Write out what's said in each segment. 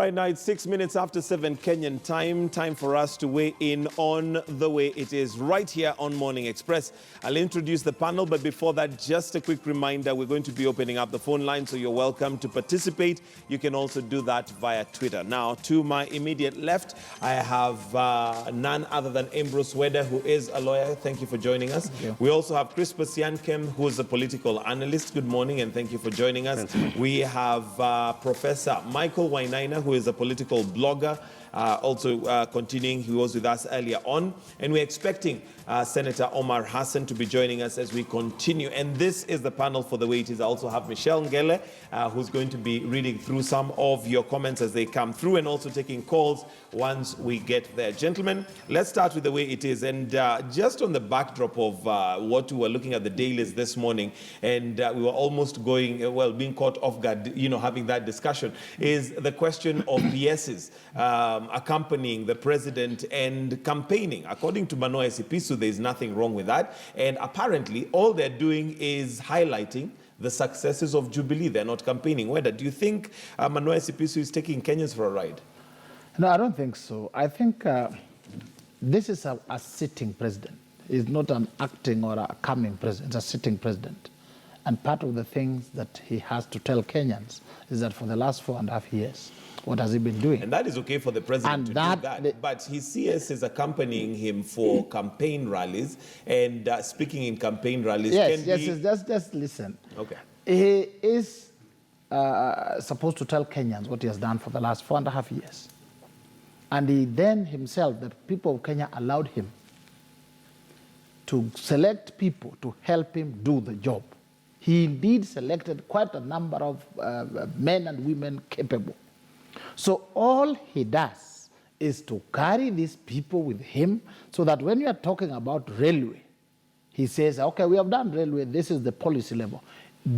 right, now it's 6 minutes after 7 Kenyan time. Time for us to weigh in on the way it is right here on Morning Express. I'll introduce the panel, but before that, just a quick reminder, we're going to be opening up the phone line, so you're welcome to participate. You can also do that via Twitter. Now, to my immediate left, I have none other than Ambrose Weda, who is a lawyer. Thank you for joining us. We also have Crispus Yankem, who is a political analyst. Good morning, and thank you for joining us. We have Professor Michael Wainaina, who is a political blogger, also continuing. He was with us earlier on. And we're expecting Senator Omar Hassan to be joining us as we continue. And this is the panel for the way it is. I also have Michelle Ngele, who's going to be reading through some of your comments as they come through and also taking calls once we get there. Gentlemen, let's start with the way it is. And just on the backdrop of what we were looking at the dailies this morning, and we were almost going, well, being caught off guard, you know, having that discussion, is the question of PSs accompanying the president and campaigning. According to Manoa Esipisu, there is nothing wrong with that. And apparently, all they're doing is highlighting the successes of Jubilee. They're not campaigning. Whether do you think Manoa Esipisu is taking Kenyans for a ride? No, I don't think so. I think this is a sitting president. He's not an acting or a coming president. It's a sitting president. And part of the things that he has to tell Kenyans is that for the last 4.5 years, what has he been doing? And that is okay for the president to do that. But his CS is accompanying him for campaign rallies and speaking in campaign rallies. Yes, just listen. Okay. He is supposed to tell Kenyans what he has done for the last 4.5 years. And he then himself, the people of Kenya allowed him to select people to help him do the job. He indeed selected quite a number of men and women capable. So all he does is to carry these people with him so that when you are talking about railway, he says, okay, we have done railway, this is the policy level.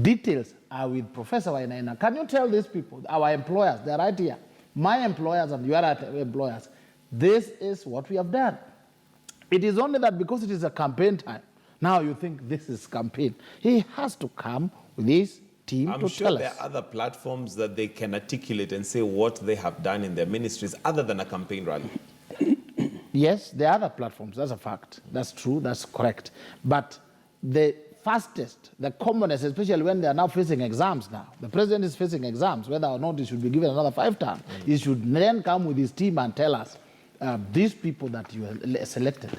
Details are with Professor Wainaina. Can you tell these people, our employers, they're right here, my employers and your employers, this is what we have done. It is only that because it is a campaign time, now you think this is campaign. He has to come with his team to tell us. I'm sure there are other platforms that they can articulate and say what they have done in their ministries other than a campaign rally. Yes, there are other platforms. That's a fact. That's true. That's correct. But the fastest, the commonest, especially when they are now facing exams now. The president is facing exams, whether or not he should be given another 5 terms. He should then come with his team and tell us, these people that you have selected,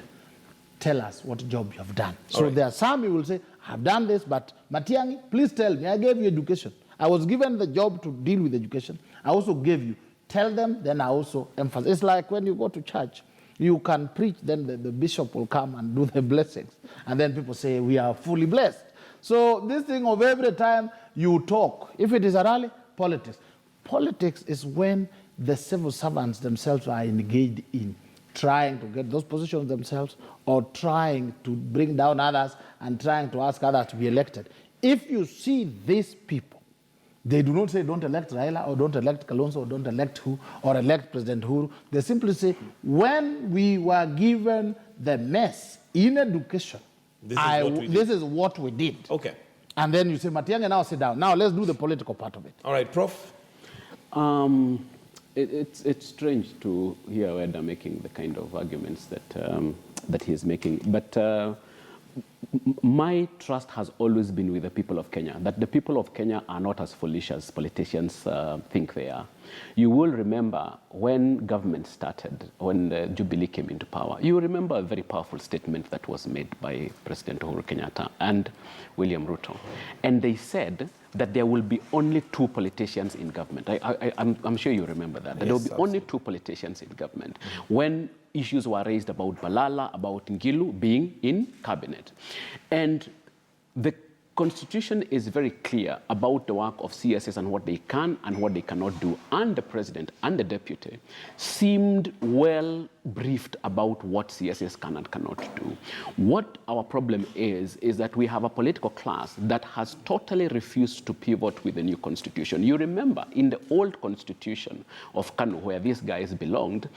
tell us what job you have done. So there are some who will say, I've done this, but Matiang'i, please tell me, I gave you education. I was given the job to deal with education. I also gave you. Tell them, then I also emphasize. It's like when you go to church, you can preach, then the bishop will come and do the blessings. And then people say, we are fully blessed. So this thing of every time you talk, if it is a rally, politics. Politics is when the civil servants themselves are engaged in trying to get those positions themselves or trying to bring down others and trying to ask others to be elected. If you see these people, they do not say don't elect Raila or don't elect Kalonzo or don't elect who or elect President Uhuru. They simply say, when we were given the mess in education, this is what we did. Okay. And then you say, Matiang'i, now sit down. Now let's do the political part of it. All right, Prof. It's strange to hear Weda making the kind of arguments that he's making. But my trust has always been with the people of Kenya, that the people of Kenya are not as foolish as politicians think they are. You will remember when government started, when the Jubilee came into power, you remember a very powerful statement that was made by President Uhuru Kenyatta and William Ruto. And they said that there will be only 2 politicians in government. I'm sure you remember that. Yes, there will be only 2 politicians in government. When issues were raised about Balala, about Ngilu being in cabinet. And the Constitution is very clear about the work of CSS and what they can and what they cannot do. And the president and the deputy seemed well briefed about what CSS can and cannot do. What our problem is that we have a political class that has totally refused to pivot with the new constitution. You remember in the old constitution of Kanu, where these guys belonged,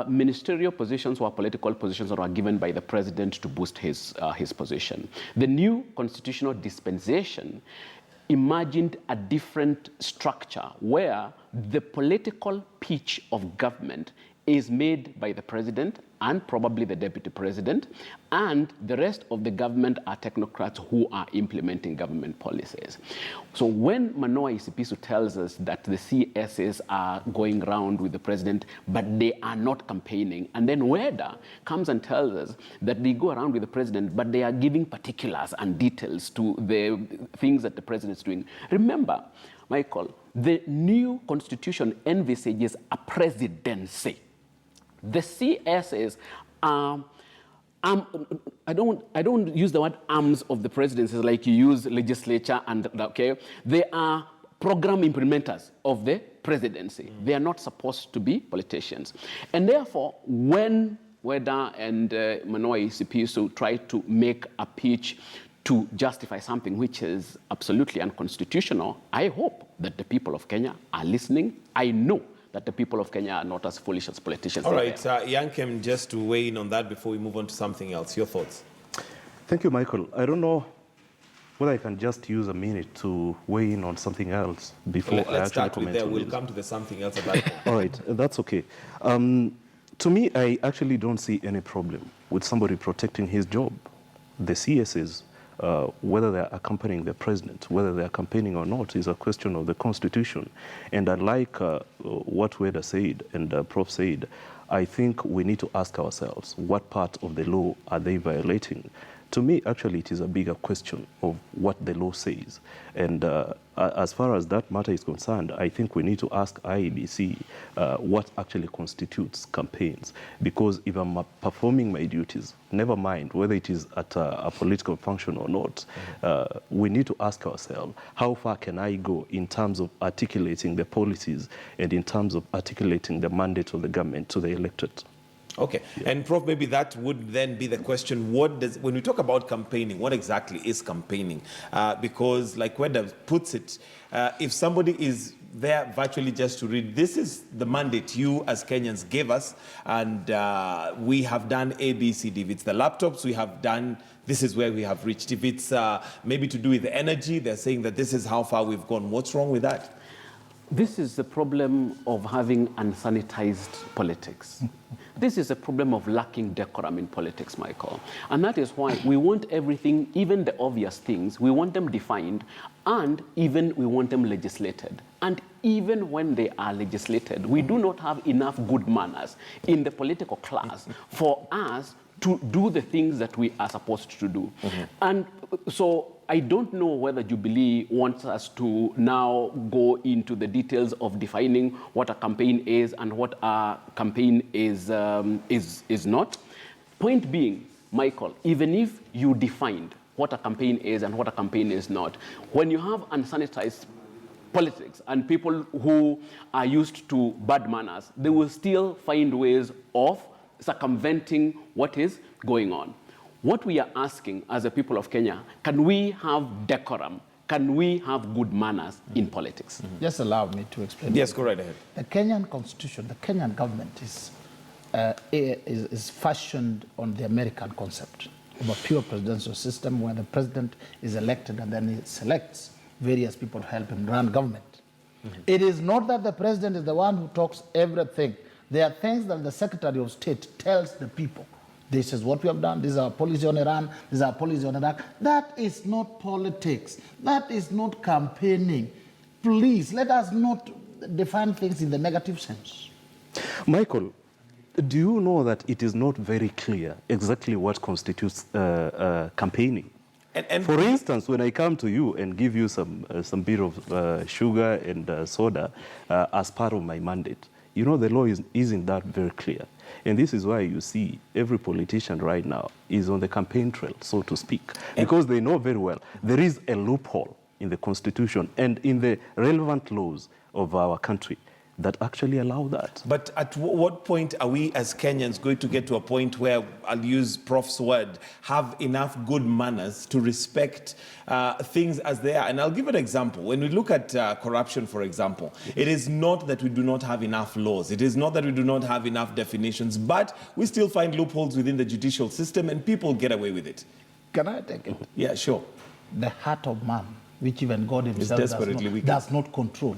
ministerial positions were political positions that were given by the president to boost his position. The new constitutional dispensation imagined a different structure where the political pitch of government is made by the president and probably the deputy president, and the rest of the government are technocrats who are implementing government policies. So when Manoa Isipisu tells us that the CSs are going around with the president, but they are not campaigning, and then Weda comes and tells us that they go around with the president, but they are giving particulars and details to the things that the president is doing. Remember, Michael, the new constitution envisages a presidency. The CSs are, I don't use the word arms of the presidency like you use legislature and, okay? They are program implementers of the presidency. They are not supposed to be politicians. And therefore, when Weda and Manoa Isipisu try to make a pitch to justify something which is absolutely unconstitutional, I hope that the people of Kenya are listening. I know that the people of Kenya are not as foolish as politicians. All right, Yankem, just to weigh in on that before we move on to something else. Your thoughts? Thank you, Michael. I don't know whether I can just use a minute to weigh in on something else before I let's actually start with comment there. on We'll this. come to the something else at that point. All right, that's okay. To me, I actually don't see any problem with somebody protecting his job. The CSs, whether they're accompanying the president, whether they're campaigning or not, is a question of the Constitution. And unlike what Weda said and Prof said, I think we need to ask ourselves, what part of the law are they violating? To me, actually, it is a bigger question of what the law says. And as far as that matter is concerned, I think we need to ask IEBC what actually constitutes campaigns. Because if I'm performing my duties, never mind whether it is at a political function or not, we need to ask ourselves, how far can I go in terms of articulating the policies and in terms of articulating the mandate of the government to the electorate? Okay, and Prof, maybe that would then be the question, when we talk about campaigning, what exactly is campaigning? Because like Weda puts it, if somebody is there virtually just to read, this is the mandate you as Kenyans gave us, and we have done A, B, C, D. If it's the laptops, we have done, this is where we have reached. If it's maybe to do with the energy, they're saying that this is how far we've gone. What's wrong with that? This is the problem of having unsanitized politics. This is a problem of lacking decorum in politics, Michael. And that is why we want everything, even the obvious things, we want them defined, and even we want them legislated. And even when they are legislated, we do not have enough good manners in the political class for us to do the things that we are supposed to do. And so I don't know whether Jubilee wants us to now go into the details of defining what a campaign is and what a campaign is not. Point being, Michael, even if you defined what a campaign is and what a campaign is not, when you have unsanitized politics and people who are used to bad manners, they will still find ways of circumventing what is going on. What we are asking as a people of Kenya, can we have decorum? Can we have good manners in politics? Just allow me to explain. Yes, go right ahead. The Kenyan constitution, the Kenyan government is fashioned on the American concept of a pure presidential system where the president is elected and then he selects various people to help him run government. It is not that the president is the one who talks everything. There are things that the Secretary of State tells the people. This is what we have done. This is our policy on Iran. This is our policy on Iraq. That is not politics. That is not campaigning. Please, let us not define things in the negative sense. Michael, do you know that it is not very clear exactly what constitutes campaigning? And for instance, when I come to you and give you some bit of sugar and soda as part of my mandate, you know the law isn't that very clear. And this is why you see every politician right now is on the campaign trail, so to speak, because they know very well there is a loophole in the Constitution and in the relevant laws of our country that actually allow that. But at what point are we as Kenyans going to get to a point where, I'll use Prof's word, have enough good manners to respect things as they are? And I'll give an example. When we look at corruption, for example, it is not that we do not have enough laws. It is not that we do not have enough definitions, but we still find loopholes within the judicial system and people get away with it. Can I take it? Yeah, sure. The heart of man, which even God himself does not control.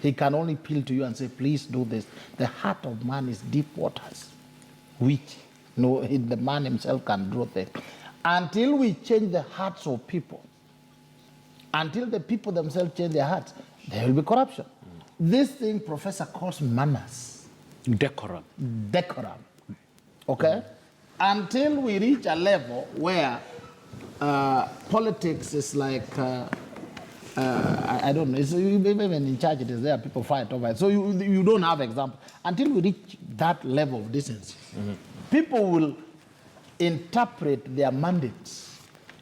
He can only appeal to you and say, please do this. The heart of man is deep waters, which the man himself can draw there. Until we change the hearts of people, until the people themselves change their hearts, there will be corruption. This thing Professor calls manners. Decorum. Decorum. Okay? Until we reach a level where politics is like, I don't know, even in church it is there, people fight over it. So you don't have example. Until we reach that level of decency, people will interpret their mandates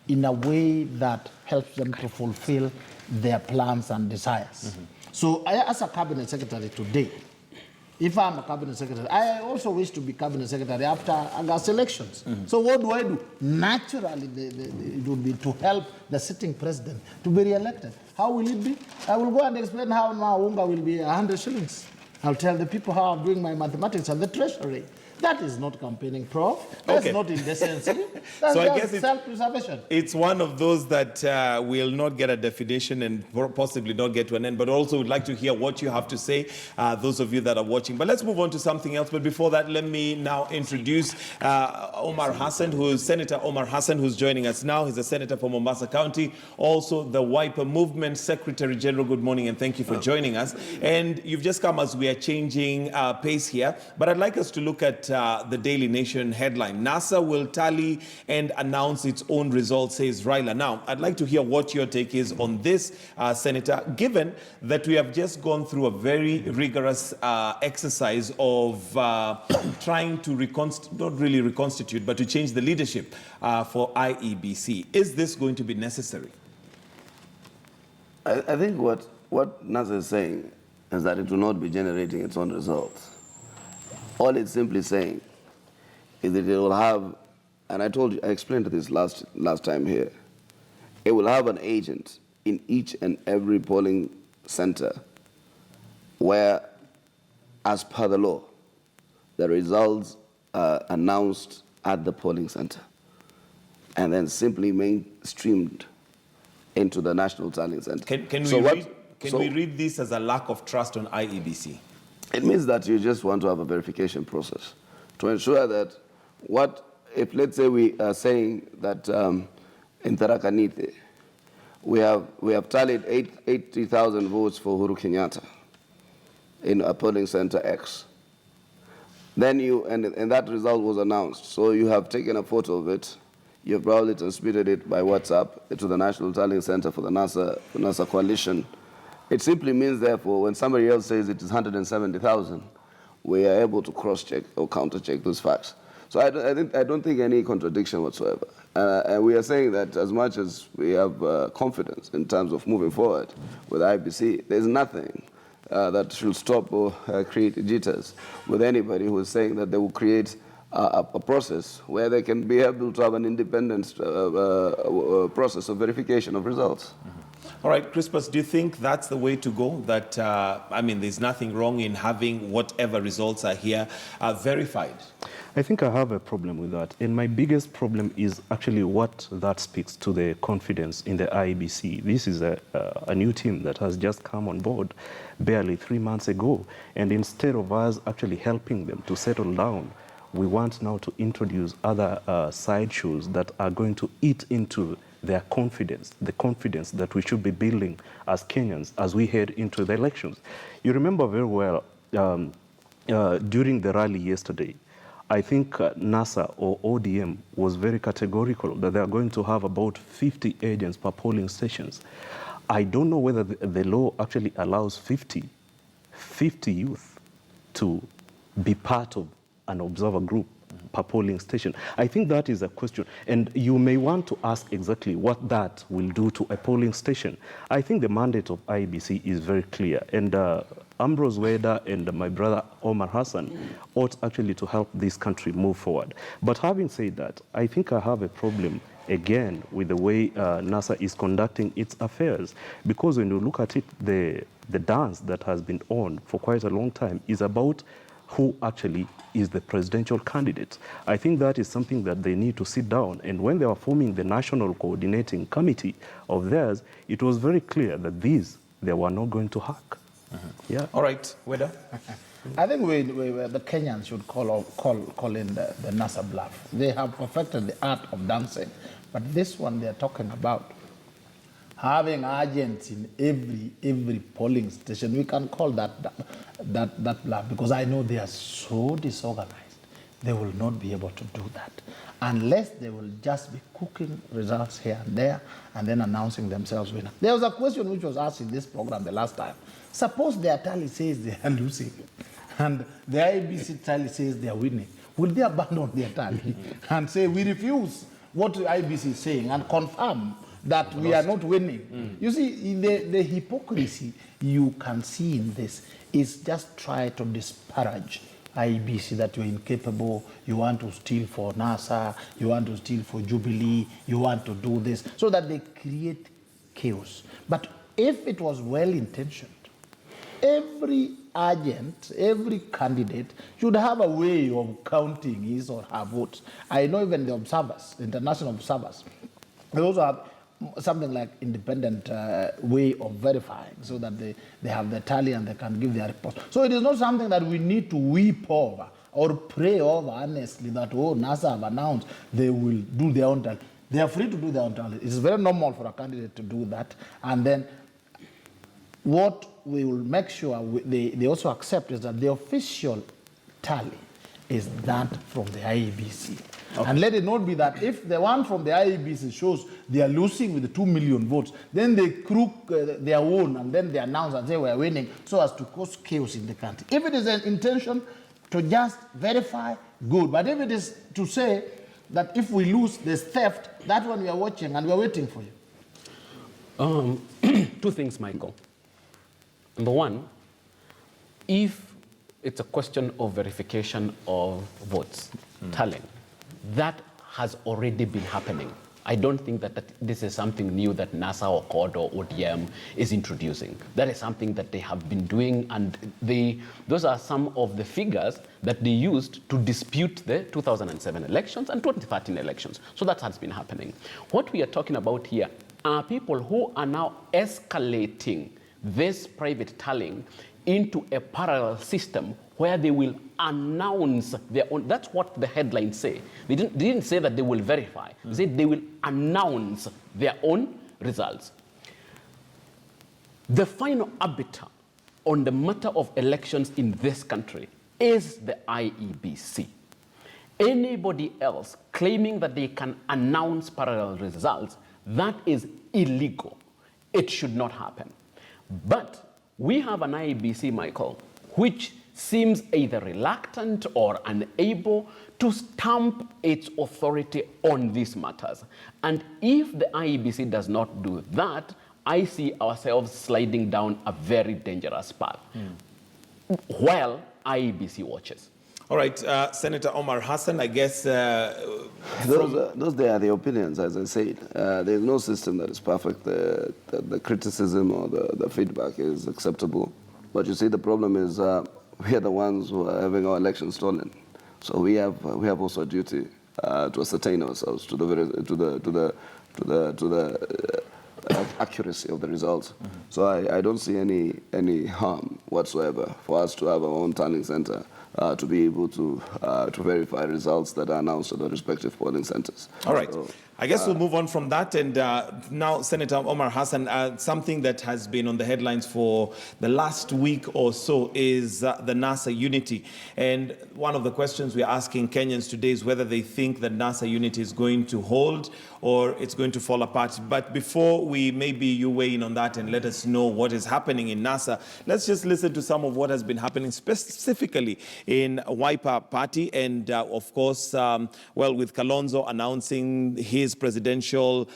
in a way that helps them to fulfill their plans and desires. So as a cabinet secretary today, if I'm a cabinet secretary, I also wish to be cabinet secretary after August elections. So what do? Naturally, it would be to help the sitting president to be re-elected. How will it be? I will go and explain how now Unga will be 100 shillings. I'll tell the people how I'm doing my mathematics and the treasury. That is not campaigning, Prof. That's not indecency. That's so just self-preservation. It's one of those that will not get a definition and possibly not get to an end, but also would like to hear what you have to say, those of you that are watching. But let's move on to something else. But before that, let me now introduce Omar Hassan, Senator Omar Hassan, who's joining us now. He's a senator for Mombasa County, also the Wiper Movement Secretary General. Good morning, and thank you for joining us. And you've just come as we are changing pace here, but I'd like us to look at the Daily Nation headline. NASA will tally and announce its own results, says Raila. Now, I'd like to hear what your take is on this, Senator, given that we have just gone through a very rigorous exercise of trying to not really reconstitute, but to change the leadership for IEBC. Is this going to be necessary? I think what NASA is saying is that it will not be generating its own results. All it's simply saying is that it will have, and I explained this last time here, it will have an agent in each and every polling center where, as per the law, the results are announced at the polling center and then simply mainstreamed into the National Tallying Center. Can we read this as a lack of trust on IEBC? It means that you just want to have a verification process to ensure that if let's say we are saying that in Tharaka Nithi, we have tallied 80,000 votes for Uhuru Kenyatta in a polling center X. Then and that result was announced. So you have taken a photo of it. You have probably transmitted it by WhatsApp to the National Tallying Center for the NASA coalition. It simply means, therefore, when somebody else says it is 170,000, we are able to cross-check or counter-check those facts. So I don't think any contradiction whatsoever. And we are saying that as much as we have confidence in terms of moving forward with IBC, there's nothing that should stop or create jitters with anybody who is saying that they will create a process where they can be able to have an independent process of verification of results. All right, Crispus, do you think that's the way to go? That, there's nothing wrong in having whatever results are here verified? I think I have a problem with that. And my biggest problem is actually what that speaks to the confidence in the IEBC. This is a new team that has just come on board barely 3 months ago. And instead of us actually helping them to settle down, we want now to introduce other sideshows that are going to eat into their confidence, the confidence that we should be building as Kenyans as we head into the elections. You remember very well during the rally yesterday, I think NASA or ODM was very categorical that they are going to have about 50 agents per polling stations. I don't know whether the law actually allows 50 youth to be part of an observer group per polling station. I think that is a question. And you may want to ask exactly what that will do to a polling station. I think the mandate of IEBC is very clear. And Ambrose Weda and my brother Omar Hassan ought actually to help this country move forward. But having said that, I think I have a problem again with the way NASA is conducting its affairs. Because when you look at it, the dance that has been on for quite a long time is about who actually is the presidential candidate. I think that is something that they need to sit down. And when they were forming the national coordinating committee of theirs, it was very clear that they were not going to hack. Yeah. All right, Weda. I think the Kenyans should call in the NASA bluff. They have perfected the art of dancing, but this one they're talking about having agents in every polling station. We can call that bluff, because I know they are so disorganized. They will not be able to do that unless they will just be cooking results here and there and then announcing themselves winner. There was a question which was asked in this program the last time. Suppose their tally says they are losing and the IBC tally says they are winning. Will they abandon their tally and say, we refuse what the IBC is saying and confirm that we are not winning? You see, the hypocrisy you can see in this is just try to disparage IBC, that you're incapable, you want to steal for NASA, you want to steal for Jubilee, you want to do this, so that they create chaos. But if it was well-intentioned, every agent, every candidate should have a way of counting his or her votes. I know even the observers, the international observers, they also have something like independent way of verifying, so that they have the tally and they can give their report. So it is not something that we need to weep over or pray over honestly, that, oh, NASA have announced they will do their own tally. They are free to do their own tally. It's very normal for a candidate to do that. And then what we will make sure they also accept is that the official tally is that from the IEBC. Okay. And let it not be that if the one from the IEBC shows they are losing with the 2 million votes, then they crook their own and then they announce and say we are winning, so as to cause chaos in the country. If it is an intention to just verify, good. But if it is to say that if we lose, there's theft, that one we are watching and we are waiting for you. Two things, Michael. Number one, if it's a question of verification of votes, tallying, that has already been happening. I don't think that this is something new that NASA or CORD or ODM is introducing. That is something that they have been doing, and those are some of the figures that they used to dispute the 2007 elections and 2013 elections. So that has been happening. What we are talking about here are people who are now escalating this private tallying into a parallel system where they will announce their own. That's what the headlines say. They didn't say that they will verify. They said they will announce their own results. The final arbiter on the matter of elections in this country is the IEBC. Anybody else claiming that they can announce parallel results, that is illegal. It should not happen. But we have an IEBC, Michael, which seems either reluctant or unable to stamp its authority on these matters. And if the IEBC does not do that, I see ourselves sliding down a very dangerous path while IEBC watches. All right, Senator Omar Hassan, I guess... those they are the opinions, as I said. There is no system that is perfect. The criticism or the feedback is acceptable. But you see, the problem is we are the ones who are having our elections stolen. So we have also a duty to ascertain ourselves to the accuracy of the results. So I don't see any harm whatsoever for us to have our own tallying center to be able to verify results that are announced at the respective polling centers. All right. So, I guess we'll move on from that. And now, Senator Omar Hassan, something that has been on the headlines for the last week or so is the NASA unity. And one of the questions we're asking Kenyans today is whether they think that NASA unity is going to hold or it's going to fall apart. But before maybe you weigh in on that and let us know what is happening in NASA, let's just listen to some of what has been happening specifically in Wiper Party. And of course, with Kalonzo announcing his presidential,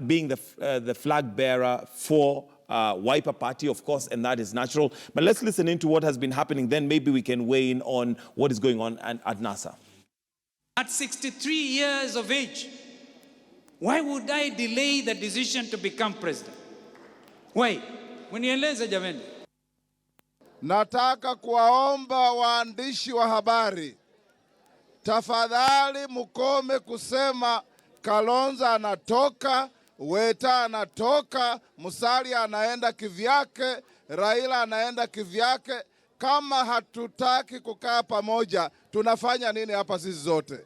being the flag bearer for Wiper Party, of course, and that is natural. But let's listen into what has been happening. Then maybe we can weigh in on what is going on at NASA. At 63 years of age, why would I delay the decision to become president? Why? Mnieleze jameni. Nataka kuwaomba waandishi wa habari, tafadhali mukome kusema Kalonzo anatoka, Weta anatoka, Musalia anaenda kivyake. Raila anaenda kivyake. Kama hatutaki kukaa pamoja, tunafanya nini hapa sisi zote?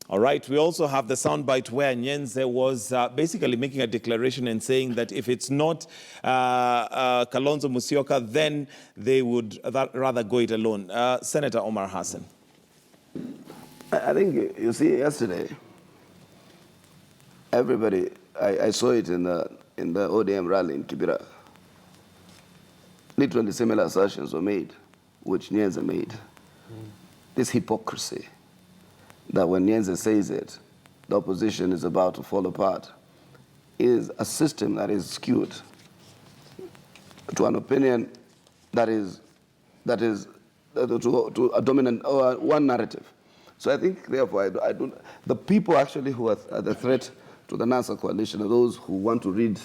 All right, we also have the soundbite where Nyenze was basically making a declaration and saying that if it's not Kalonzo Musyoka, then they would rather go it alone. Senator Omar Hassan. I think, you see, yesterday, everybody, I saw it in the ODM rally in Kibera. Literally similar assertions were made, which Nyenze made. This hypocrisy that when Nyenze says it, the opposition is about to fall apart, is a system that is skewed to an opinion that is to a dominant or one narrative. So I think, therefore, the people actually who are the threat to the NASA coalition are those who want to read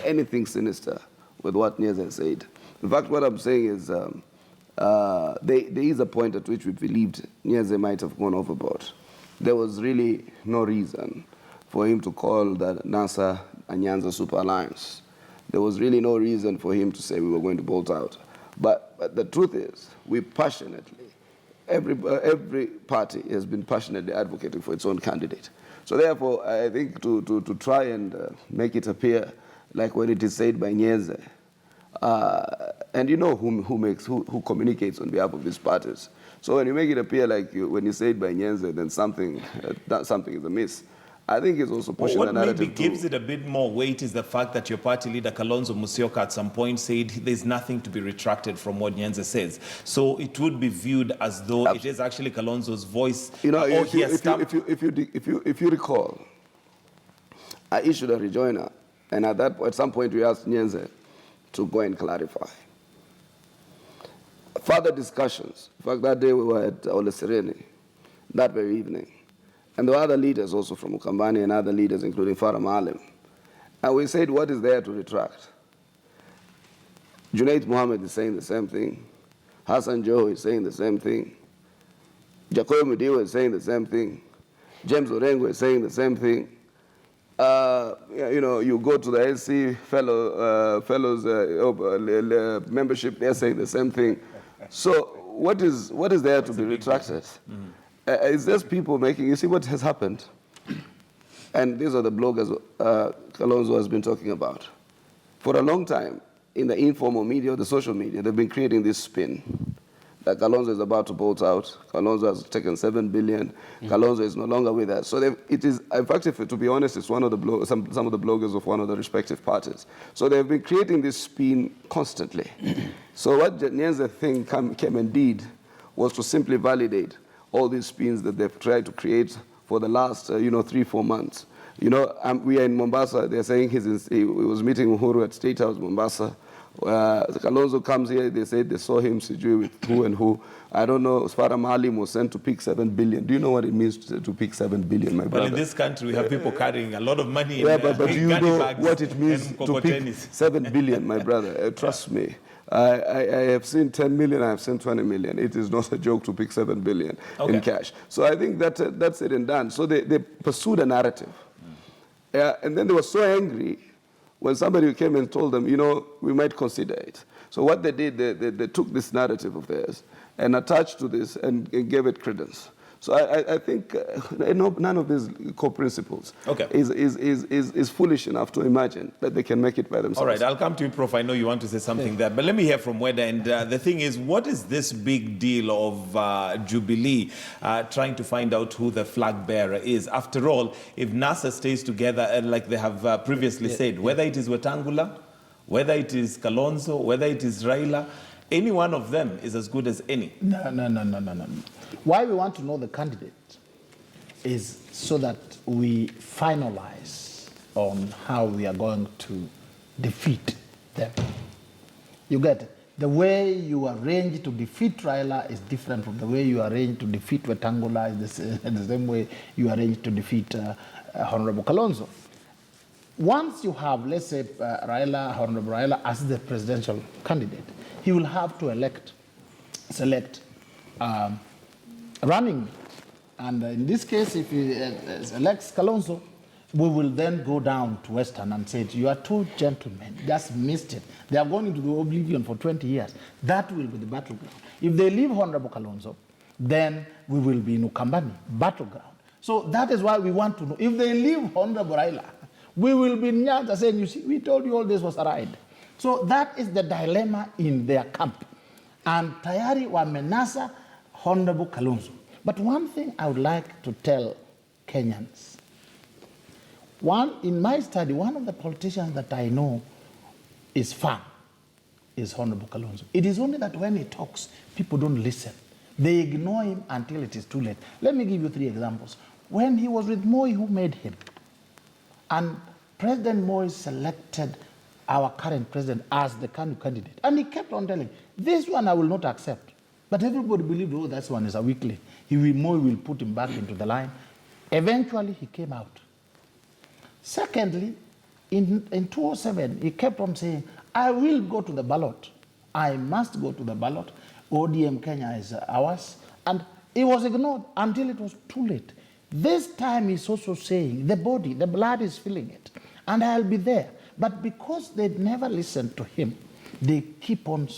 anything sinister with what Nyenze said. In fact, what I'm saying is there is a point at which we believed Nyenze might have gone overboard. There was really no reason for him to call the NASA a Nyanza Super Alliance. There was really no reason for him to say we were going to bolt out. But the truth is, we passionately, every party has been passionately advocating for its own candidate. So therefore, I think to try and make it appear like when it is said by Nyenze, and you know who communicates on behalf of these parties. So when you make it appear like when you say it by Nyenze, then something is amiss. I think it's also pushing the narrative. What maybe gives it a bit more weight is the fact that your party leader, Kalonzo Musyoka, at some point said there's nothing to be retracted from what Nyenze says. So it would be viewed as though it is actually Kalonzo's voice. You know, if you recall, I issued a rejoinder, and at some point we asked Nyenze to go and clarify. Further discussions. In fact, that day we were at Ole Sereni, that very evening. And there were other leaders also from Ukambani and other leaders, including Farah Maalim. And we said, what is there to retract? Junaid Mohammed is saying the same thing. Hassan Joho is saying the same thing. Jacob Mudiwa is saying the same thing. James Orengo is saying the same thing. You know, you go to the LC fellows membership, they're saying the same thing. So what is there to be retracted? It's just people making, you see what has happened? And these are the bloggers Kalonzo has been talking about. For a long time, in the informal media, the social media, they've been creating this spin that Kalonzo is about to bolt out. Kalonzo has taken 7 billion. Kalonzo is no longer with us. So it is, in fact, to be honest, it's one of the some of the bloggers of one of the respective parties. So they've been creating this spin constantly. So what Nyenze thing came and did was to simply validate all these spins that they've tried to create for the last, 3-4 months. You know, we are in Mombasa. They're saying he was meeting Uhuru at State House, Mombasa. Kalonzo comes here, they said they saw him with who and who. I don't know, Farah Maalim was sent to pick 7 billion. Do you know what it means to pick 7 billion, my brother? Well, in this country, we have people carrying a lot of money in but do you know what it means to pick 7 billion, my brother? Trust me. I have seen 10 million, I have seen 20 million. It is not a joke to pick 7 billion in cash. So I think that's it and done. So they pursued a narrative. And then they were so angry when somebody came and told them, we might consider it. So what they did, they took this narrative of theirs and attached to this and gave it credence. So I think none of these core principles is foolish enough to imagine that they can make it by themselves. All right, I'll come to you, Prof. I know you want to say something there, but let me hear from Weda. And the thing is, what is this big deal of Jubilee trying to find out who the flag bearer is? After all, if NASA stays together, like they have previously said, whether it is Wetangula, whether it is Kalonzo, whether it is Raila, any one of them is as good as any. No. Why we want to know the candidate is so that we finalize on how we are going to defeat them. You get it? The way you arrange to defeat Raila is different from the way you arrange to defeat Wetangula, is the same way you arrange to defeat Honorable Kalonzo. Once you have, let's say, Honorable Raila as the presidential candidate, he will have to select running mate. And in this case, if he elects Kalonzo, we will then go down to Western and say, you are two gentlemen, just missed it. They are going into the oblivion for 20 years. That will be the battleground. If they leave Honorable Kalonzo, then we will be in Ukambani, battleground. So that is why we want to know. If they leave Honorable Raila, we will be in Nyanza saying, you see, we told you all this was a ride. So that is the dilemma in their camp. And tayari wamenasa Honorable Kalonzo. But one thing I would like to tell Kenyans, in my study, one of the politicians that I know is firm is Honorable Kalonzo. It is only that when he talks, people don't listen. They ignore him until it is too late. Let me give you 3 examples. When he was with Moi, who made him? And President Moi selected our current president as the candidate. And he kept on telling, this one I will not accept. But everybody believed, oh, that one is a weakling. Moi will put him back into the line. Eventually, he came out. Secondly, in 2007, he kept on saying, I will go to the ballot. I must go to the ballot. ODM Kenya is ours. And it was ignored until it was too late. This time he's also saying, the blood is feeling it. And I'll be there. But because they'd never listened to him, they keep on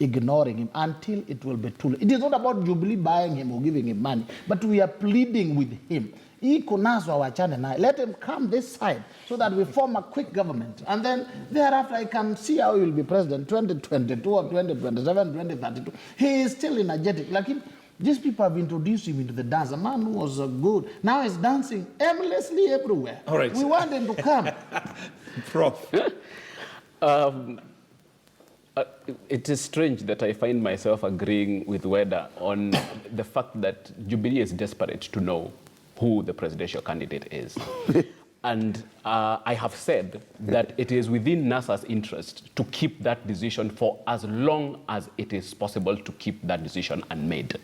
ignoring him until it will be too late. It is not about Jubilee buying him or giving him money, but we are pleading with him. Let him come this side so that we form a quick government. And then thereafter, I can see how he will be president 2022 or 2027, 2032. He is still energetic. Like these people have introduced him into the dance. A man who was good. Now he's dancing aimlessly everywhere. All right. We want him to come. Prof. It is strange that I find myself agreeing with Weda on the fact that Jubilee is desperate to know who the presidential candidate is. And I have said that it is within NASA's interest to keep that decision for as long as it is possible to keep that decision unmade.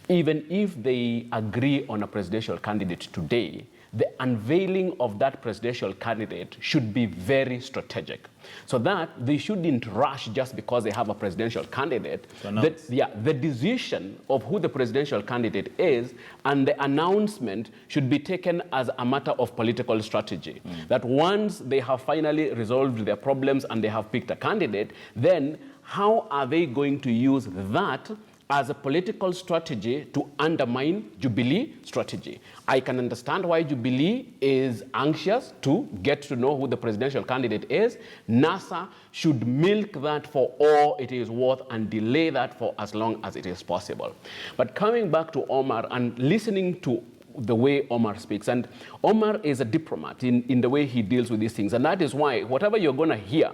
Even if they agree on a presidential candidate today, the unveiling of that presidential candidate should be very strategic, so that they shouldn't rush just because they have a presidential candidate. The decision of who the presidential candidate is and the announcement should be taken as a matter of political strategy. That once they have finally resolved their problems and they have picked a candidate, then how are they going to use that as a political strategy to undermine Jubilee strategy? I can understand why Jubilee is anxious to get to know who the presidential candidate is. NASA should milk that for all it is worth and delay that for as long as it is possible. But coming back to Omar and listening to the way Omar speaks, and Omar is a diplomat in the way he deals with these things, and that is why whatever you're going to hear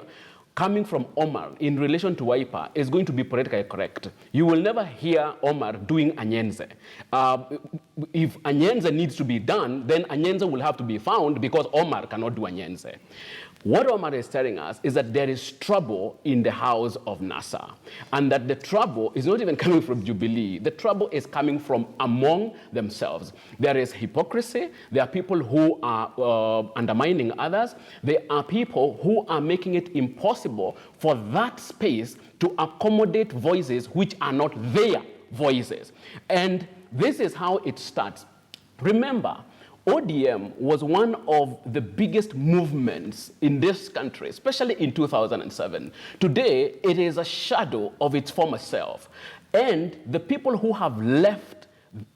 coming from Omar in relation to Wiper is going to be politically correct. You will never hear Omar doing Anyenze. If Anyenze needs to be done, then Anyenze will have to be found because Omar cannot do Anyenze. What Omar is telling us is that there is trouble in the house of NASA, and that the trouble is not even coming from Jubilee. The trouble is coming from among themselves. There is hypocrisy. There are people who are undermining others. There are people who are making it impossible for that space to accommodate voices which are not their voices. And this is how it starts. Remember, ODM was one of the biggest movements in this country, especially in 2007. Today, it is a shadow of its former self. And the people who have left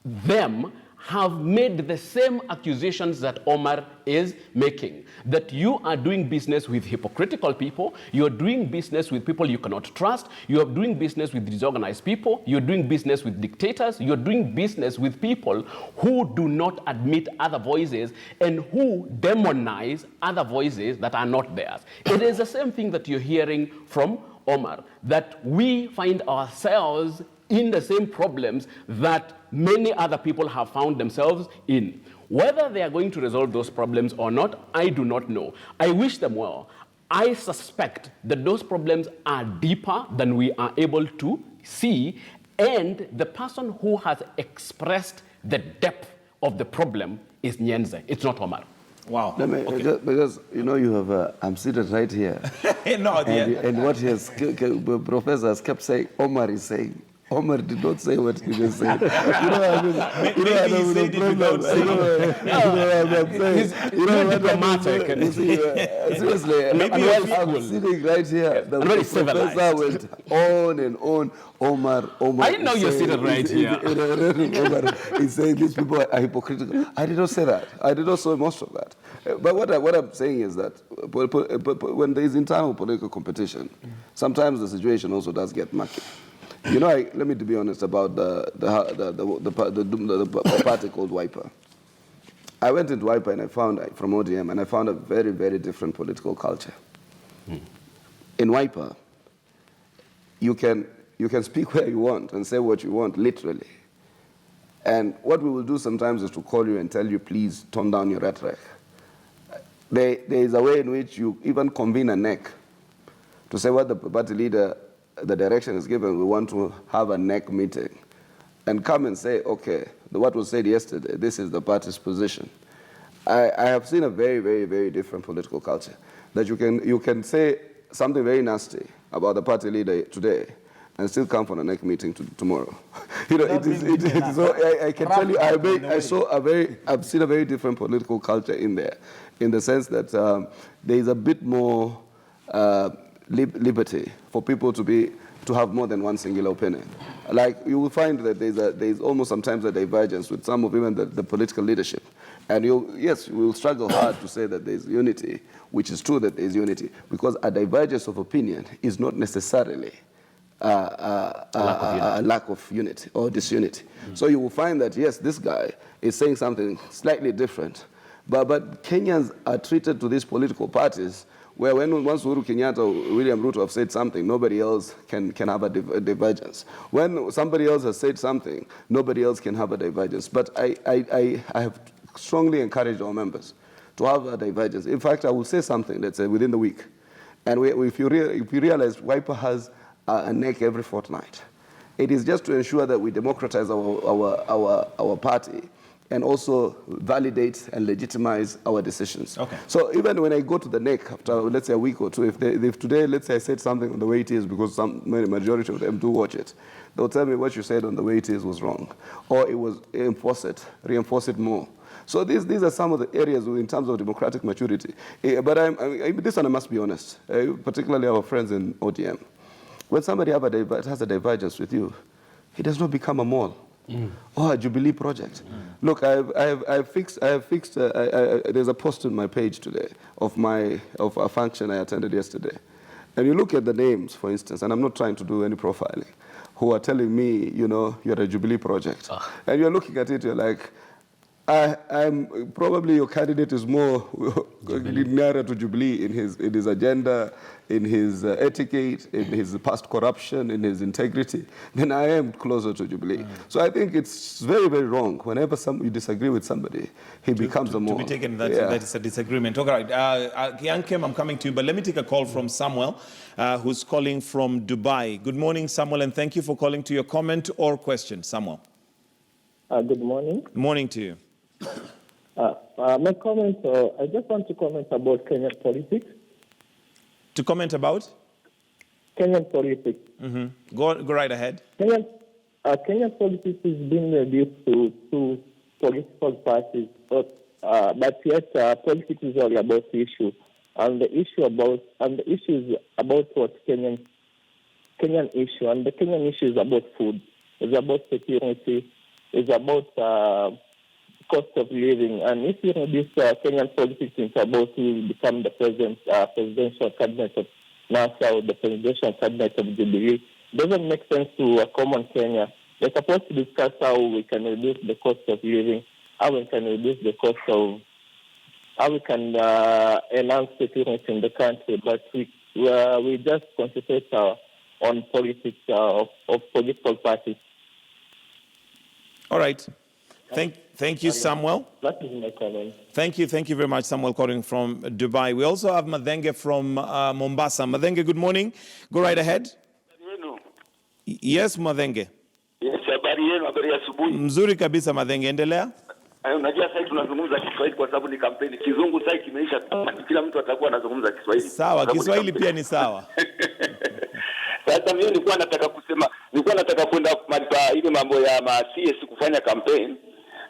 them have made the same accusations that Omar is making, that you are doing business with hypocritical people, you're doing business with people you cannot trust, you're doing business with disorganized people, you're doing business with dictators, you're doing business with people who do not admit other voices and who demonize other voices that are not theirs. It is the same thing that you're hearing from Omar, that we find ourselves in the same problems that many other people have found themselves in. Whether they are going to resolve those problems or not, I do not know. I wish them well. I suspect that those problems are deeper than we are able to see, and the person who has expressed the depth of the problem is Nyenze. It's not Omar. Wow. Because, you know, you have, I'm seated right here. No, and what he has, Professor has kept saying, Omar is saying. Omar did not say what he just said. You know what I mean? Maybe he said it without saying it. You know what diplomatic. seriously, I'm sitting right here. The professor went on and on. Omar. I know you're sitting right here. Omar is saying these people are hypocritical. I did not say that. I did not say most of that. But what I'm saying is that when there is internal political competition, sometimes the situation also does get murky. You know, let me be honest about the party called Wiper. I went into Wiper and I found, from ODM, and I found a very, very different political culture. In Wiper, you can speak where you want and say what you want, literally. And what we will do sometimes is to call you and tell you, please tone down your rhetoric. There is a way in which you even convene a NEC to say what the party leader, the direction is given, we want to have a NEC meeting, and come and say, okay, what was said yesterday, this is the party's position. I have seen a very, very, very different political culture, that you can say something very nasty about the party leader today and still come for a NEC meeting tomorrow. You know, it is so I can tell you, I've seen a very different political culture in there, in the sense that there is a bit more liberty for people to have more than one singular opinion. Like, you will find that there's almost sometimes a divergence with some of even the political leadership. And yes, we will struggle hard to say that there's unity, which is true that there's unity, because a divergence of opinion is not necessarily a lack of unity or disunity. So you will find that, yes, this guy is saying something slightly different, but Kenyans are treated to these political parties where once Uhuru Kenyatta or William Ruto have said something, nobody else can have a divergence. When somebody else has said something, nobody else can have a divergence. But I have strongly encouraged our members to have a divergence. In fact, I will say something, let's say, within the week. And if you realize Wiper has a NEC every fortnight, it is just to ensure that we democratize our party and also validate and legitimize our decisions. Okay. So even when I go to the NEC after, let's say, a week or two, if today, let's say, I said something on the way it is, because majority of them do watch it, they'll tell me what you said on the way it is was wrong, or it was reinforce it more. So these are some of the areas in terms of democratic maturity. But this one I must be honest, particularly our friends in ODM. When somebody has a divergence with you, it does not become a mall. Or a Jubilee project. Look, I have fixed. There's a post on my page today of a function I attended yesterday, and you look at the names, for instance, and I'm not trying to do any profiling, who are telling me, you know, you're a Jubilee project, and you're looking at it, you're like, I'm probably your candidate is more nearer to Jubilee in his agenda, in his etiquette, in his past corruption, in his integrity, than I am closer to Jubilee. So I think it's very, very wrong. Whenever you disagree with somebody, he becomes a more. To be taken that is a disagreement. All right, Young Kim, I'm coming to you, but let me take a call from Samuel, who's calling from Dubai. Good morning, Samuel, and thank you for calling. To your comment or question, Samuel. Good morning. Morning to you. My comment, I just want to comment about Kenyan politics. To comment about? Kenyan politics. Go right ahead. Kenyan politics is being reduced to two political parties, but yet politics is all about the issue, and the issue is about what Kenyan issue, and the Kenyan issue is about food, it's about security, it's about cost of living. And if you reduce Kenyan politics into about who will become the presidential cabinet of NASA or the presidential cabinet of Jubilee, it doesn't make sense to a common Kenya. They're supposed to discuss how we can reduce the cost of living, how we can reduce the cost of, how we can enhance security in the country. But we just concentrate on politics of political parties. All right. Thank you, Samuel. That is my comment. Thank you very much, Samuel, calling from Dubai. We also have Madhenge from Mombasa. Madhenge, good morning. Go right ahead. Yes, Madhenge. Yes, habari yenu, habari ya asubuhi. Mzuri kabisa, Madhenge, endelea. Unajua sasa tunazungumza Kiswahili kwa sababu ni kampeni. Kizungu sasa kimeisha, kila mtu atakuwa anazungumza Kiswahili. Sawa, Kiswahili pia ni sawa. Sasa mimi nilikuwa nataka kwenda ile mambo ya CS kufanya campaign.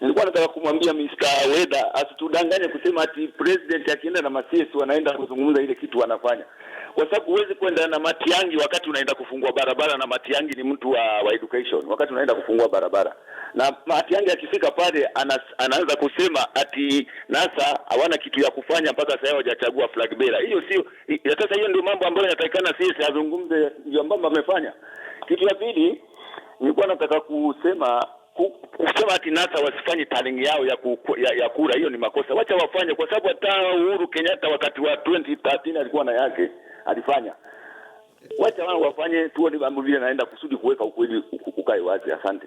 Nilikuwa nataka kumwambia Mr. Weda asitudanganye kusema ati president akienda na CS wanaenda kuzungumza ile kitu wanafanya. Kwa sababu huwezi kwenda na Matiangi wakati unaenda kufungua barabara, na Matiangi ni mtu wa education wakati unaenda kufungua barabara. Na Matiangi akifika pale anaanza kusema ati NASA hawana kitu ya kufanya mpaka sasa hawajachagua flag bearer. Hiyo sio sasa, hiyo ndio mambo ambayo yanatakikana sisi azungumze, ndio mambo amefanya. Kitu ya pili nilikuwa nataka kusema ati NASA wasifanye tallying yao ya kura, hiyo ni makosa. Wacha wafanye, kwa sababu hata Uhuru Kenyatta wakati wa 2013 alikuwa na yake alifanya. Wacha wao wafanye, tuone mambo vile naenda kusudi kuweka ukweli ukae wazi. Asante.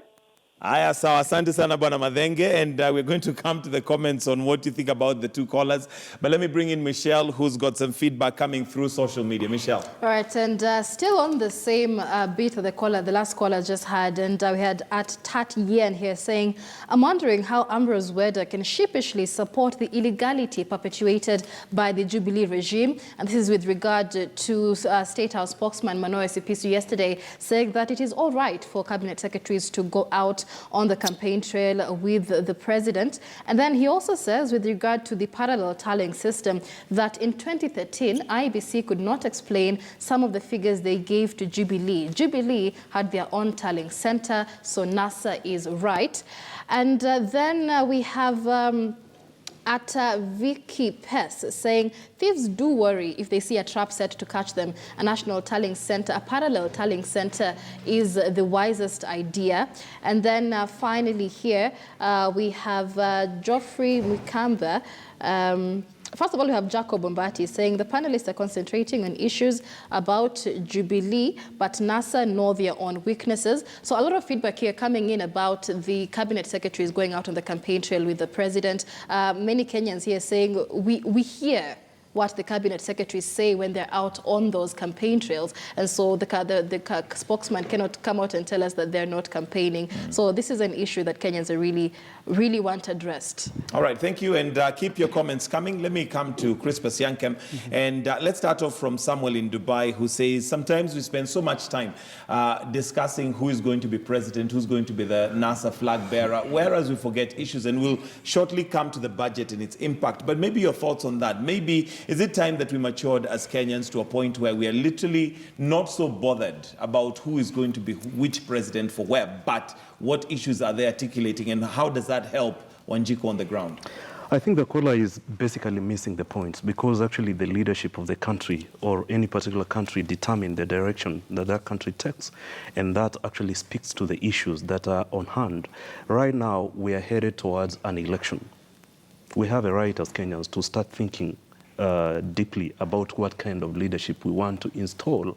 Aya, sawa, asante sana Bwana Madhenge, and we're going to come to the comments on what you think about the two callers. But let me bring in Michelle, who's got some feedback coming through social media. Michelle. All right, and still on the same beat of the last caller just had, and we had at Tat Yen here saying, I'm wondering how Ambrose Weda can sheepishly support the illegality perpetuated by the Jubilee regime. And this is with regard to State House spokesman Manoa Sipisu yesterday saying that it is all right for cabinet secretaries to go out on the campaign trail with the president. And then he also says, with regard to the parallel tallying system, that in 2013, IEBC could not explain some of the figures they gave to Jubilee. Jubilee had their own tallying center, so NASA is right. And then we have at Vicky Pess saying, thieves do worry if they see a trap set to catch them. A national tallying center, a parallel tallying center is the wisest idea. And then finally here, we have Geoffrey Mukamba. First of all, we have Jacob Bombati saying the panelists are concentrating on issues about Jubilee, but NASA know their own weaknesses. So a lot of feedback here coming in about the cabinet secretaries going out on the campaign trail with the president. Many Kenyans here saying we hear what the cabinet secretaries say when they're out on those campaign trails. And so the spokesman cannot come out and tell us that they're not campaigning. So this is an issue that Kenyans are really want addressed. All right, thank you, and keep your comments coming. Let me come to Crispus Yankem, and let's start off from Samuel in Dubai, who says, sometimes we spend so much time discussing who is going to be president, who's going to be the NASA flag bearer, whereas we forget issues, and we'll shortly come to the budget and its impact. But maybe your thoughts on that. Maybe, is it time that we matured as Kenyans to a point where we are literally not so bothered about who is going to be which president for where, but what issues are they articulating, and how does that help Wanjiku on the ground? I think the caller is basically missing the point, because actually the leadership of the country or any particular country determine the direction that that country takes, and that actually speaks to the issues that are on hand. Right now, we are headed towards an election. We have a right as Kenyans to start thinking deeply about what kind of leadership we want to install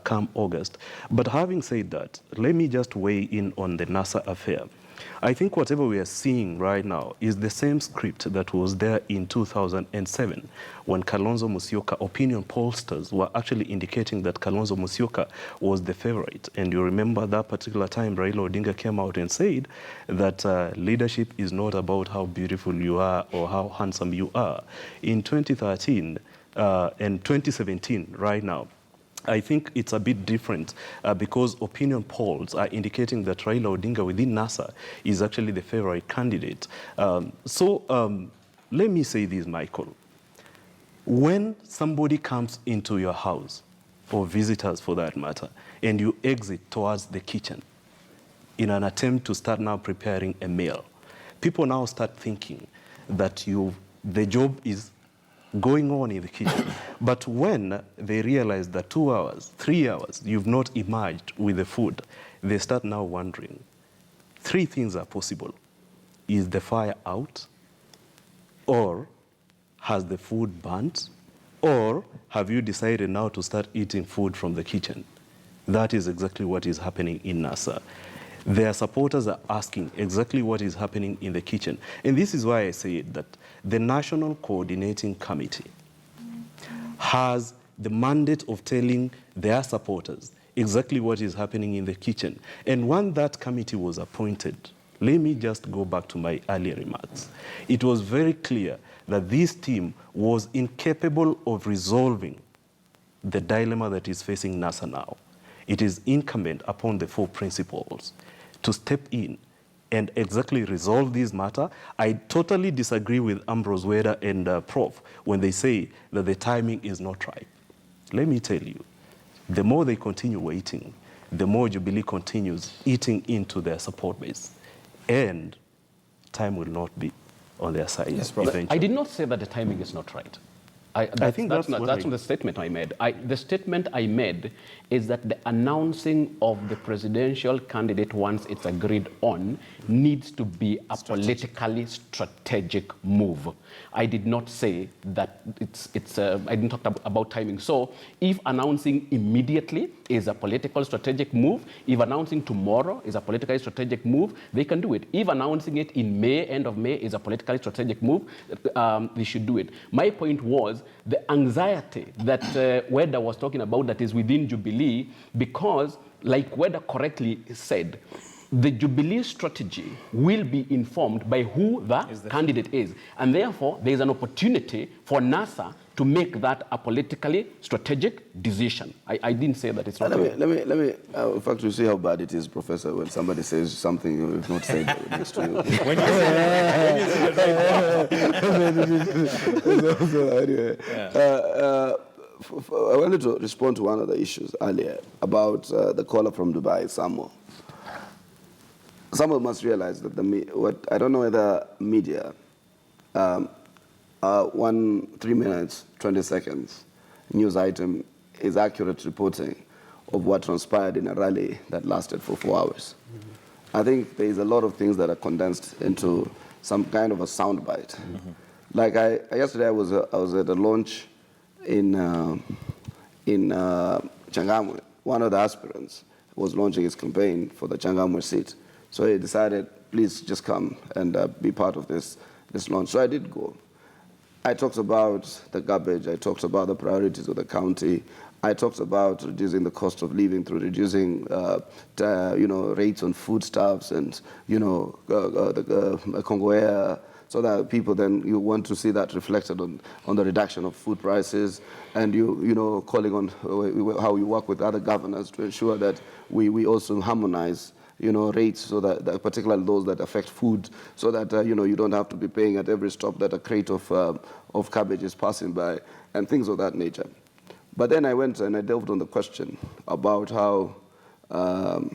come August. But having said that, let me just weigh in on the NASA affair. I think whatever we are seeing right now is the same script that was there in 2007 when Kalonzo Musyoka, opinion pollsters were actually indicating that Kalonzo Musyoka was the favorite. And you remember that particular time Raila Odinga came out and said that leadership is not about how beautiful you are or how handsome you are. In 2013 and 2017 right now, I think it's a bit different because opinion polls are indicating that Raila Odinga within NASA is actually the favorite candidate. Let me say this, Michael. When somebody comes into your house, or visitors for that matter, and you exit towards the kitchen in an attempt to start now preparing a meal, people now start thinking that the job is going on in the kitchen. But when they realize that 2 hours, 3 hours, you've not emerged with the food, they start now wondering. Three things are possible. Is the fire out? Or has the food burnt? Or have you decided now to start eating food from the kitchen? That is exactly what is happening in NASA. Their supporters are asking exactly what is happening in the kitchen. And this is why I say that the National Coordinating Committee has the mandate of telling their supporters exactly what is happening in the kitchen. And when that committee was appointed, let me just go back to my earlier remarks. It was very clear that this team was incapable of resolving the dilemma that is facing NASA now. it is incumbent upon the four principals to step in and exactly resolve this matter. I totally disagree with Ambrose Weda and Prof when they say that the timing is not right. Let me tell you, the more they continue waiting, the more Jubilee continues eating into their support base. And time will not be on their side. Yes, Prof. I did not say that the timing is not right. I think that's not the statement I made. The statement I made is that the announcing of the presidential candidate, once it's agreed on, needs to be a politically strategic move. I did not say that I didn't talk about timing. So if announcing immediately is a political strategic move, if announcing tomorrow is a politically strategic move, they can do it. If announcing it in May, end of May, is a politically strategic move, they should do it. My point was the anxiety that Weda was talking about that is within Jubilee, because, like Weda correctly said, the Jubilee strategy will be informed by who the candidate is. And therefore, there is an opportunity for NASA to make that a politically strategic decision. I didn't say that it's not. Let me. In fact, you see how bad it is, Professor, when somebody says something you've not said next to you. When you say Anyway, I wanted to respond to one of the issues earlier about the caller from Dubai, Samuel. Someone must realize that I don't know whether media, 3 minutes, 20 seconds news item is accurate reporting of what transpired in a rally that lasted for 4 hours. I think there is a lot of things that are condensed into some kind of a soundbite. Like yesterday, I was at a launch in Changamwe. One of the aspirants was launching his campaign for the Changamwe seat. So he decided, please just come and be part of this launch. So I did go. I talked about the garbage. I talked about the priorities of the county. I talked about reducing the cost of living through reducing, rates on foodstuffs and, the Congo Air, so that people then, you want to see that reflected on the reduction of food prices, and calling on how we work with other governors to ensure that we also harmonize rates, so that particularly those that affect food, so that you don't have to be paying at every stop that a crate of cabbage is passing by, and things of that nature. But then I went and I delved on the question about how Uhuru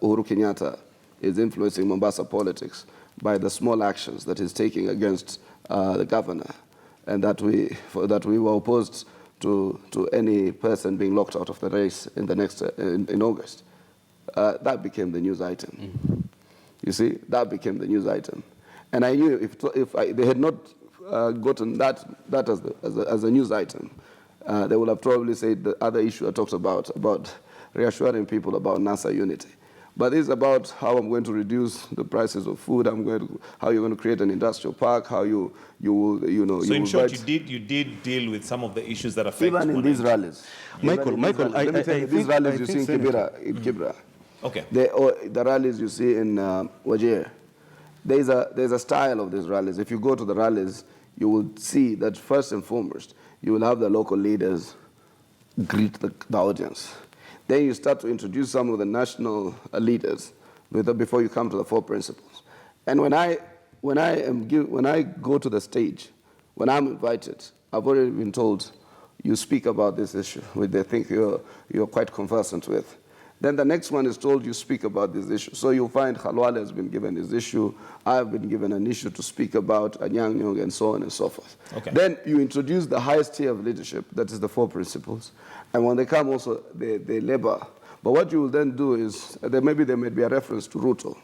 Kenyatta is influencing Mombasa politics by the small actions that he's taking against the governor, and that we were opposed to any person being locked out of the race in the next in August. That became the news item. You see, that became the news item. And I knew if they had not gotten that as a news item, they would have probably said the other issue I talked about reassuring people about NASA unity. But this is about how I'm going to reduce the prices of food. How you're going to create an industrial park. How you will. So in short, you did deal with some of the issues that affect. Even in these rallies, Michael, let me tell you, these rallies you see in Kibra. Okay. The rallies you see in Wajir, there's a style of these rallies. If you go to the rallies, you will see that first and foremost, you will have the local leaders greet the audience. Then you start to introduce some of the national leaders before you come to the four principles. And when I go to the stage, when I'm invited, I've already been told, you speak about this issue, which they think you're quite conversant with. Then the next one is told you speak about this issue. So you'll find Khalwale has been given this issue. I've been given an issue to speak about Anyang Nyong, and so on and so forth. Okay. Then you introduce the highest tier of leadership, that is the four principles. And when they come also, they labor. But what you will then do is, there may be a reference to Ruto,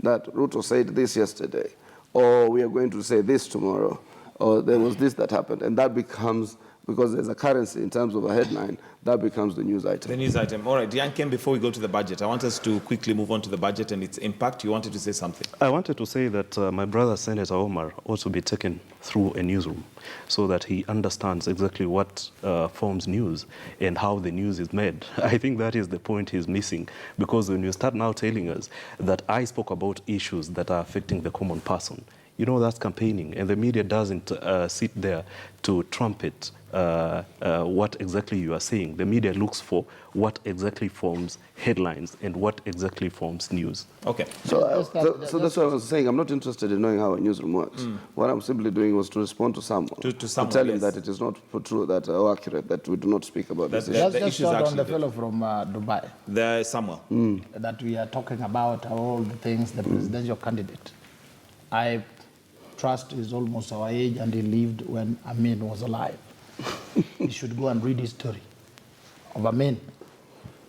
that Ruto said this yesterday, or we are going to say this tomorrow, or there was this that happened. And that becomes, because there's a currency in terms of a headline, that becomes the news item. The news item. All right, Diankem, before we go to the budget, I want us to quickly move on to the budget and its impact. You wanted to say something? I wanted to say that my brother, Senator Omar, also be taken through a newsroom so that he understands exactly what forms news and how the news is made. I think that is the point he's missing, because when you start now telling us that I spoke about issues that are affecting the common person, you know that's campaigning, and the media doesn't sit there to trumpet what exactly you are saying. The media looks for what exactly forms headlines and what exactly forms news. Okay. So that's what I was saying. I'm not interested in knowing how a newsroom works. What I'm simply doing was to respond to someone, To someone, tell him yes. that it is not true, that or accurate, that we do not speak about this issue. Let's the just issue is start on actually the fellow from Dubai, There somewhere. that we are talking about all the things, the presidential candidate. I trust he's almost our age and he lived when Amin was alive. He should go and read his story of Amin.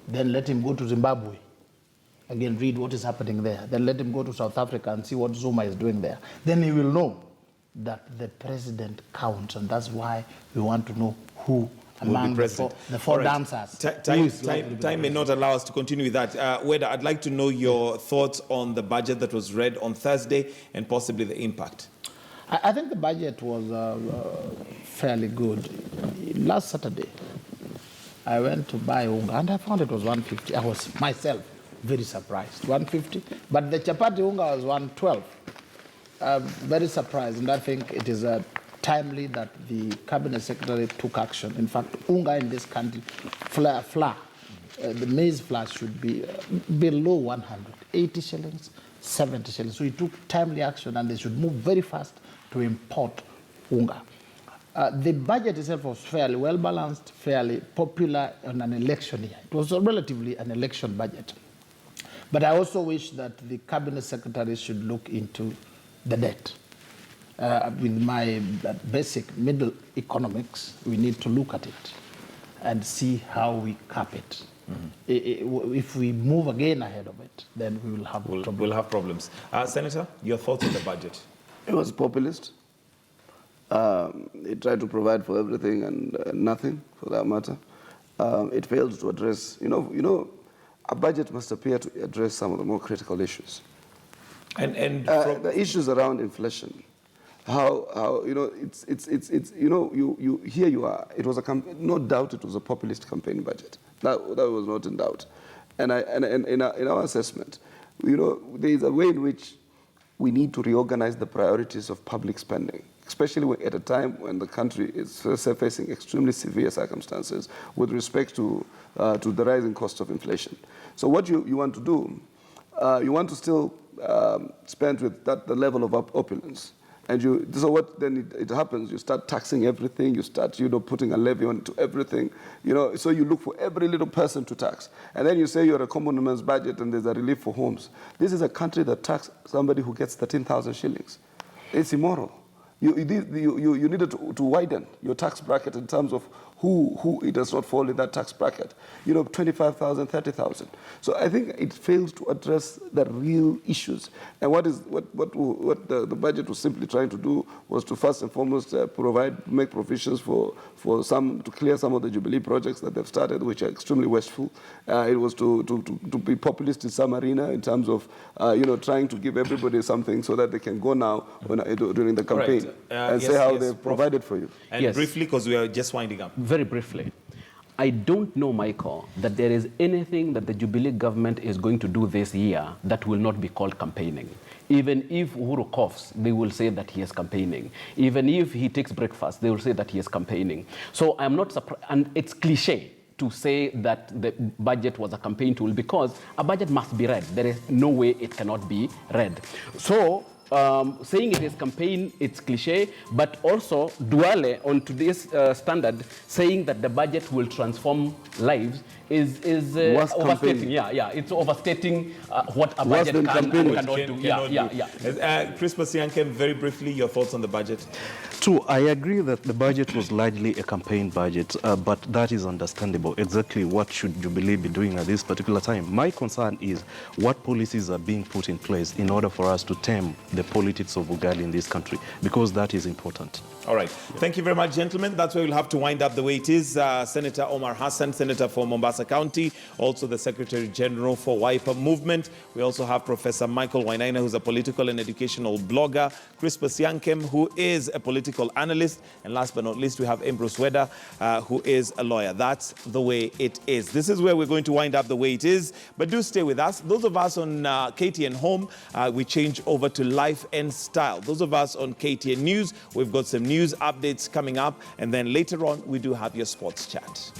Then let him go to Zimbabwe. Again, read what is happening there. Then let him go to South Africa and see what Zuma is doing there. Then he will know that the president counts, and that's why we want to know who among the four All right. dancers. Time may not allow us to continue with that. Weda, I'd like to know your thoughts on the budget that was read on Thursday and possibly the impact. I think the budget was fairly good. Last Saturday, I went to buy unga and I found it was 150. I was myself very surprised. 150, but the chapati unga was 112. Very surprised, and I think it is timely that the cabinet secretary took action. In fact, unga in this country, flour, the maize flour should be below 100, 80 shillings, 70 shillings. So he took timely action, and they should move very fast to import unga. The budget itself was fairly well balanced, fairly popular on an election year. It was relatively an election budget. But I also wish that the cabinet secretary should look into the debt. With my basic middle economics, we need to look at it and see how we cap it. If we move again ahead of it, then we will have problems. We'll have problems. Senator, your thoughts on the budget? It was populist. It tried to provide for everything and nothing, for that matter. It failed to address, a budget must appear to address some of the more critical issues. And the issues around inflation, how here you are. It was no doubt it was a populist campaign budget. That was not in doubt. And in our assessment, there is a way in which we need to reorganize the priorities of public spending, especially at a time when the country is facing extremely severe circumstances with respect to the rising cost of inflation. So what you want to do, you want to still spend with the level of opulence. And so what then it happens, you start taxing everything, you start putting a levy on to everything, so you look for every little person to tax. And then you say you're a common man's budget and there's a relief for homes. This is a country that taxes somebody who gets 13,000 shillings. It's immoral. You needed to widen your tax bracket in terms of who it does not fall in that tax bracket. 25,000, 30,000. So I think it fails to address the real issues. And what the budget was simply trying to do was to first and foremost make provisions for some, to clear some of the Jubilee projects that they've started, which are extremely wasteful. It was to be populist in some arena in terms of trying to give everybody something so that they can go now during the campaign and say how they've provided for you. And briefly, because we are just winding up. Very briefly, I don't know, Michael, that there is anything that the Jubilee government is going to do this year that will not be called campaigning. Even if Uhuru coughs, they will say that he is campaigning. Even if he takes breakfast, they will say that he is campaigning. So I'm not surprised, and it's cliche to say that the budget was a campaign tool because a budget must be read. There is no way it cannot be read. So saying it is campaign, it's cliche, but also Duale on today's standard saying that the budget will transform lives is overstating. Yeah, it's overstating what a budget can and cannot do. Crispus Yankem, very briefly, your thoughts on the budget? True, I agree that the budget was largely a campaign budget, but that is understandable. Exactly what should Jubilee be doing at this particular time? My concern is what policies are being put in place in order for us to tame the politics of Ugali in this country, because that is important. All right. Thank you very much, gentlemen. That's where we'll have to wind up the way it is. Senator Omar Hassan, Senator for Mombasa County, also the Secretary General for Wiper Movement. We also have Professor Michael Wainaina, who's a political and educational blogger, Crispus Yankem, who is a political political analyst. And last but not least, we have Ambrose Weda, who is a lawyer. That's the way it is. This is where we're going to wind up the way it is. But do stay with us. Those of us on KTN Home, we change over to Life and Style. Those of us on KTN News, we've got some news updates coming up. And then later on, we do have your sports chat.